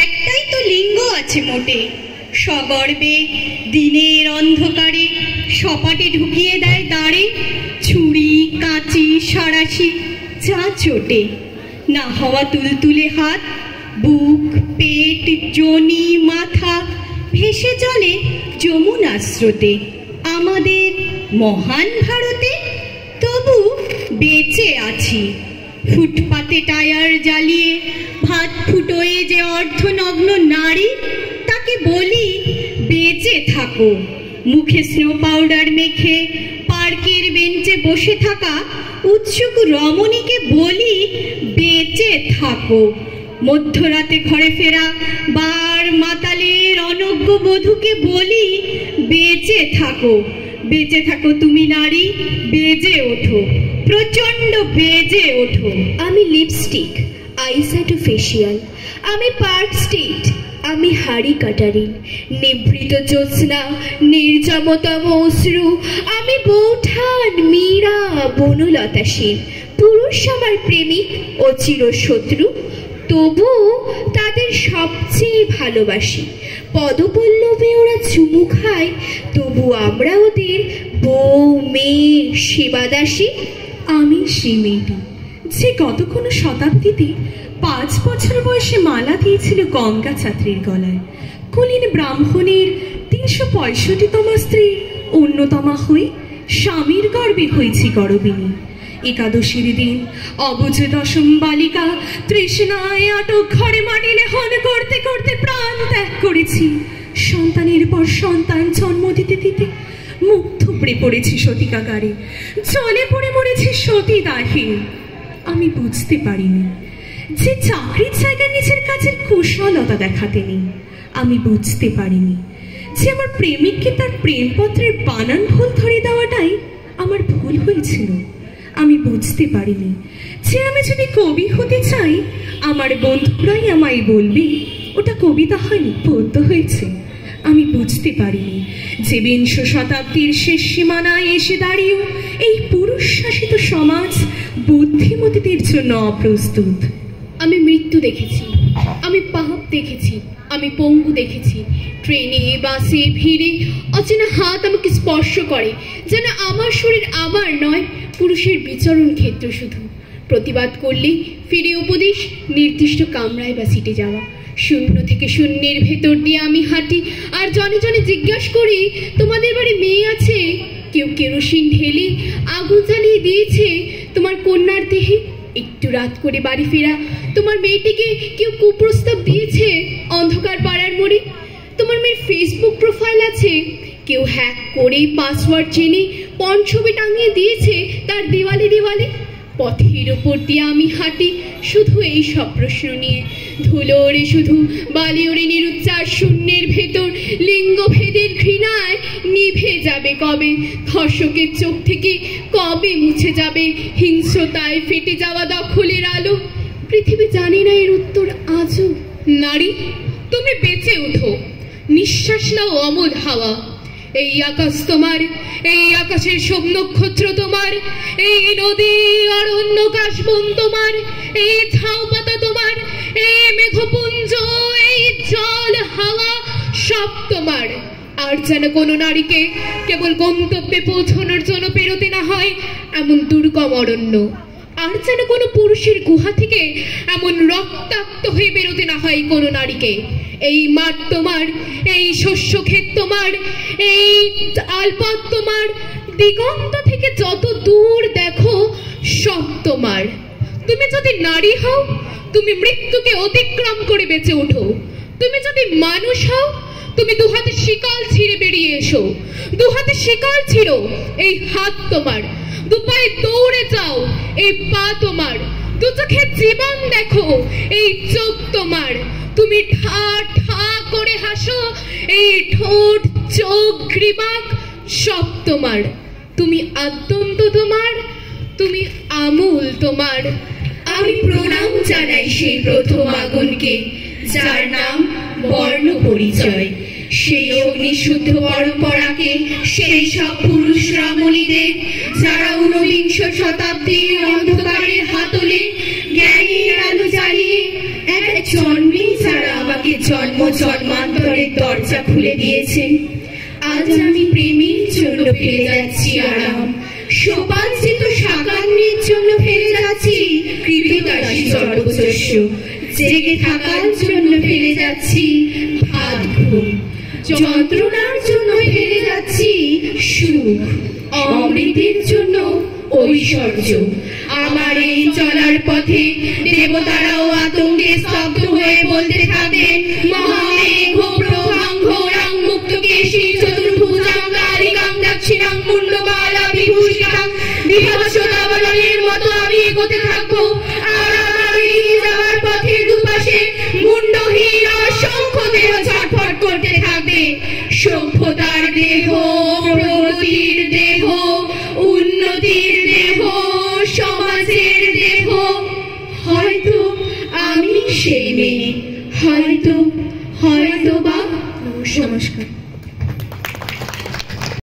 একটাই তো লিঙ্গ আছে মোটে, সগর্বে দিনের অন্ধকারে সপাটে ঢুকিয়ে দেয় দাঁড়ে ছুরি কাঁচি সাঁড়াশি যা চোটে। না হওয়া তুলতুলে হাত, বুক পেট যোনি মাথা ভেসে চলে যমুনার স্রোতে আমাদের মহান ভারতে। তবু বেঁচে আছি, ফুটপাতে টায়ার জ্বালিয়ে ভাত ফুটোয়ে যে অর্ধনগ্ন নারী, তাকে বলি বেঁচে থাকো। মুখে স্নো পাউডার মেখে পার্কের বেঞ্চে বসে থাকা উৎসুক রমণীকে বলি বেঁচে থাকো। মধ্যরাতে ঘরে ফেরা বার মাতালের অনজ্ঞ বধূকে বলি বেঁচে থাকো। বেঁচে থাকো তুমি নারী, বেজে ওঠো, প্রচন্ড বেজে ওঠো। আমি লিপস্টিক, আইশ্যাডো ফেসিয়াল, আমি পার্ক স্ট্রিট, আমি হাড়ি কাটারিন, নিভৃত জ্যোৎস্না নির্জমতম অশ্রু, আমি বৌঠান মীরা বনলতা সেন। পুরুষ আমার প্রেমিক ও চিরশত্রু, তবু তাদের সবচেয়ে ভালোবাসি। পদপল্লবে ওরা চুমু খায়, তবু আমরা ওদের বউ মেয়ে সেবাদাসী। আমি সেই মেয়েটি যে গত কোনো শতাব্দীতে 5 বছর বয়সে মালা দিয়েছিল গঙ্গা ছাত্রীর গলায়। কুলীন ব্রাহ্মণের 365তম স্ত্রী অন্যতমা হয়ে স্বামীর গর্বে হয়েছি গর্বিণী। একাদশীর দিন অবুঝ দশম বালিকা তৃষ্ণায় আটক ঘরে মাটি লেহন করতে করতে প্রাণ ত্যাগ করেছি। সন্তানের পর সন্তান জন্ম দিতে দিতে মুগ্ধ পড়েছি সতীকাগারে, জলে পড়ে মরেছি সতীদাহে। আমি বুঝতে পারিনি যে চাকরির জায়গায় নিজের কাজের কুশলতা দেখাতে নেই। আমি বুঝতে পারিনি যে আমার প্রেমিককে তার প্রেমপত্রের বানান ভুল ধরে দেওয়াটাই আমার ভুল হয়েছিল। আমি বুঝতে পারিনি যে আমি যদি কবি হতে চাই, আমার বন্ধুরাই আমায় বলবে ওটা কবিতা হয়নি, পদ্য হয়েছে। আমি বুঝতে পারিনি যে 20 শতাব্দীর শেষ সীমানায় এসে দাঁড়িয়েও এই পুরুষ শাসিত সমাজ বুদ্ধিমতীদের জন্য অপ্রস্তুত। আমি মৃত্যু দেখেছি, আমি পাপ দেখেছি, আমি পঙ্গু দেখেছি। ট্রেনে বাসে ভিড়ে অচেনা হাত আমাকে স্পর্শ করে, যেন আমার শরীর আমার নয়, পুরুষের বিচরণ ক্ষেত্র শুধু। প্রতিবাদ করলে ফিরে উপদেশ, নির্দিষ্ট কামরায় বা সিটে যাওয়া। শূন্য থেকে শূন্যের ভেতর দিয়ে আমি হাঁটি, আর জনে জনে জিজ্ঞাসা করি তোমাদের বাড়ি মেয়ে আছে? কেউ কেরোসিন ঢেলে আগুন জ্বালিয়ে দিয়েছে তোমার কন্যার দেহে। একটু রাত করে বাড়ি ফেরা তোমার মেয়েটিকে কেউ কুপ্রস্তাব দিয়েছে অন্ধকার পাড়ার মোড়ে। তোমার মেয়ের ফেসবুক প্রোফাইল আছে, কেউ হ্যাক করে পাসওয়ার্ড জেনে পণ ছবি টাঙিয়ে দিয়েছে তার দেওয়ালে দেওয়ালে। পথের ওপর দিয়ে আমি হাঁটি শুধু এই সব প্রশ্ন নিয়ে। ধুলো ওড়ে শুধু, বালি ওড়ে নিরুচ্চার শূন্যের ভেতর। লিঙ্গভেদের ঘৃণায় নিভে যাবে কবে? ধর্ষকের চোখ থেকে কবে মুছে যাবে হিংস্রতায় ফেটে যাওয়া দখলের আলো? পৃথিবী জানে না এর উত্তর আজও। নারী, তুমি বেঁচে ওঠো, নিঃশ্বাস নাও অমল হাওয়া। এই আকাশ তোমার, এই আকাশের সব নক্ষত্র তোমার, এই নদী অরণ্য কাশবন তোমার, এই ঝাউ পাতা তোমার, এই মেঘপুঞ্জ, এই জল হাওয়া সব তোমার। আর যেন কোনো নারীকে কেবল গন্তব্যে পৌঁছানোর জন্য পেরোতে না হয় এমন দুর্গম অরণ্য। আর যেন কোনো পুরুষের গুহা থেকে এমন রক্তাক্ত হয়ে বেরোতে না হয় কোনো নারীকে। এই মাঠ তোমার, এই শস্য ক্ষেত তোমার, এই আলপথ তোমার, দিগন্ত থেকে যত দূর দেখো সব তোমার। তুমি যদি নারী হও, তুমি মৃত্যুকে অতিক্রম করে বেঁচে ওঠো। তুমি যদি মানুষ হও, তুমি দুহাতে শিকল ছিঁড়ে বেরিয়ে এসো। দুহাতে শিকল ছিঁড়ো, এই হাত তোমার। দুপায়ে দৌড়ে যাও, এই পা তোমার। দু চোখে জীবন দেখো, এই চোখ তোমার। তুমি ঠা ঠা করে হাসো, এই ঠোঁট চোখ গ্রীবাক সব তোমার। তুমি আদ্যন্ত তোমার, তুমি আমূল তোমার। আমি প্রণাম জানাই সেই প্রথম আগুনকে, যার নাম বর্ণ পরিচয়। সেই অগ্নিশুদ্ধ পরম্পরাকে, সেই সব পুরুষ রমণীদের যারা ঊনবিংশ শতাব্দীর অন্ধকারের হাতলে জ্ঞানের আলো জ্বালিয়ে এক জন্মেই যারা আমাকে জন্ম জন্মান্তরের দরজা খুলে দিয়েছে। আজ আমি প্রেমের জন্য ফেলে যাচ্ছি আরাম, সোপাঞ্চিত সাকান্নের জন্য ফেলে যাচ্ছি কৃতদাসী সর্বস্ব, জেগে থাকার জন্য ফেলে যাচ্ছি ভাত ঘুম, যন্ত্রণার জন্য ফেলে যাচ্ছি সুখ, অমৃতের জন্য ঐশ্বর্য। আমার এই চলার পথে দেবতারাও আতঙ্কে স্তব্ধ হয়ে বলতে থাকেন, মহামেঘ প্রভাঙ্গ রাং মুক্ত কেশী চতুর্ভুজাং কালিকাং দক্ষিণাং মুন্ডমালা বিভূষিতাং বিভৎসতাবরণের মতো আমি এগোতে থাকবো। আর আমার এই যাওয়ার পথের দুপাশে মুন্ডহীন অসংখ্য দেহ ছটফট করতে থাকবে। সভ্যতার দেহ, প্রগতির দেহ, উন্নতির দেহ, সমাজের দেহ। হয়তো আমি সেই মেয়ে, হয়তো বা